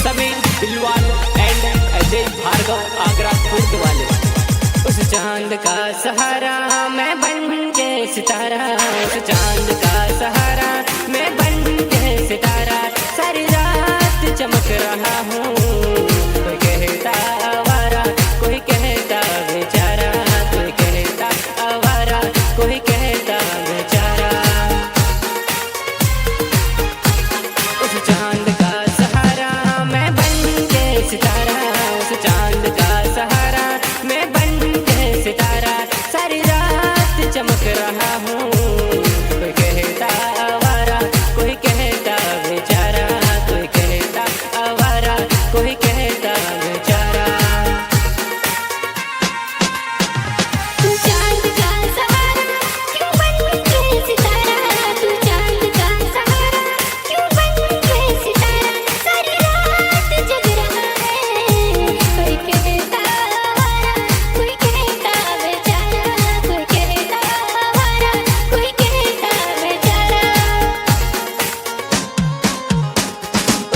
सभी दिलवाल एंड अजय भार्गव आगरा खुर्द वाले। उस चांद का सहारा मैं बन के सितारा, उस चांद का सहारा मैं बन के सितारा, सारी रात चमक रहा हूँ। कोई कहता आवारा, कोई कहता बेचारा, कोई कहता आवारा, कोई कहता बेचारा। उस चांद का सहारा मैं बन के सितारा, उस चांद का सहारा मैं बन के सितारा, सारी रात चमक रहा हूँ। कोई कहता आवारा, कोई कहता बेचारा, कोई कहता आवारा, कोई कहता बेचारा। तू चांद का सहारा क्यों बन के सितारा, तू चांद का सहारा क्यों बन के सितारा, सारी रात जग रहा है। कोई कहता आवारा, कोई कहता बेचारा, कोई कहता आवारा, कोई कहता बेचारा।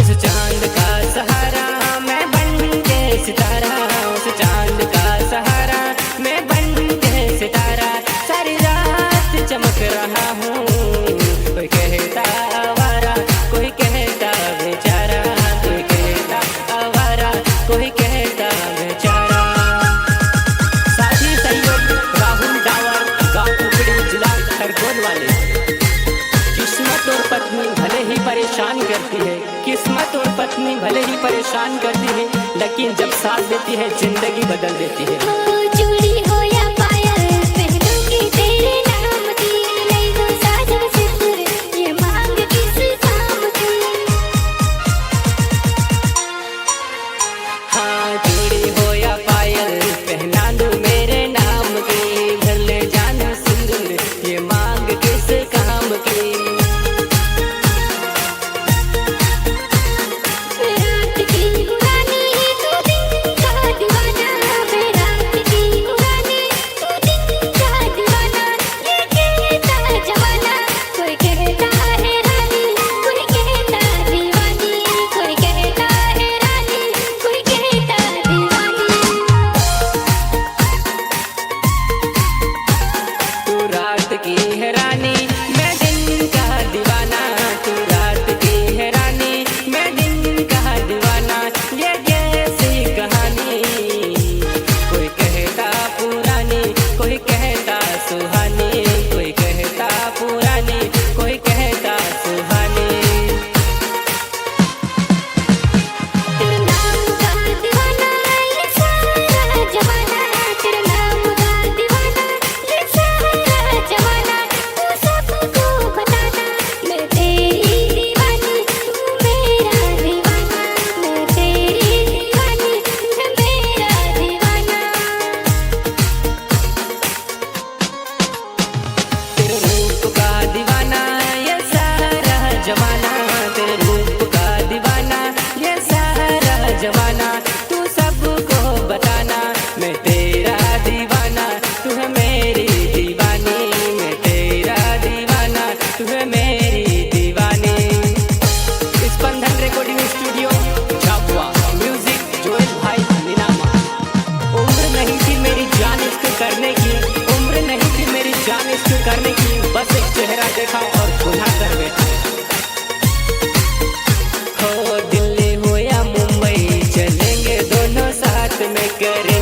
उस चांद का सहारा मैं बन के सितारा, उस चांद का सहारा मैं बन के सितारा, सारी रात चमक रहा हूँ। कोई कहता आवारा, कोई कहता बेचारा, कोई कहता आवारा, कोई कहता बेचारा। साथी सहयोग राहुल डावर, गाँव कुकड़ी, जिला खरगोन वाले। किस्मत और पत्नी भले ही परेशान करती है, किस्मत और पत्नी भले ही परेशान करती है, लेकिन जब साथ देती है जिंदगी बदल देती है। हो चूड़ी हो या पायल पहनूंगी तेरे नाम की, नहीं तो साजन सिंदूर ये मांग किस काम की। हाँ चूड़ी हो या पायल पहना दूं मेरे नाम की, भर ले जाना सिंदूर ये मांग किस काम की। रात की पुरानी तू दिन का दीवाना, रात की पुरानी तू दिन का दीवाना, ये कहता जमाना। कोई कहता है रानी, कोई कहता दीवानी, कोई कहता है रानी, कोई कहता दीवानी। तू रात की है रानी मैं दिन का दीवाना, तू रात की है रानी मैं दिन का दीवाना, ये कैसी कहानी। कोई कहता पुरानी, कोई कहता सुहानी, कोई कहता पुरानी, कोई कहता सुहानी। तेरे नाम का दीवाना ये सारा जमाना, तेरे नाम का दीवाना ये सारा जमाना। तू सबको बताना मैं तेरी दीवानी, तू मेरा दीवाना, मैं तेरी दीवानी, मैं मेरा दीवाना। तेरे रूप का दीवाना ये सारा जमाना, तेरे रूप का दीवाना ये सारा जमाना। तू सबको बताना मैं तेरा दीवाना, तू है मेरी दीवानी, मैं तेरा दीवाना, तू है मेरी दीवानी। Spandan recording studio Jhabua, music Joel bhai Ninama. उम्र नहीं थी मेरी जान इश्क करने की, उम्र नहीं थी मेरी जान इश्क करने की, बस एक चेहरा देखा और गुनाह कर बैठा। हो दिल्ली हो या मुंबई चलेंगे दोनों साथ में, करे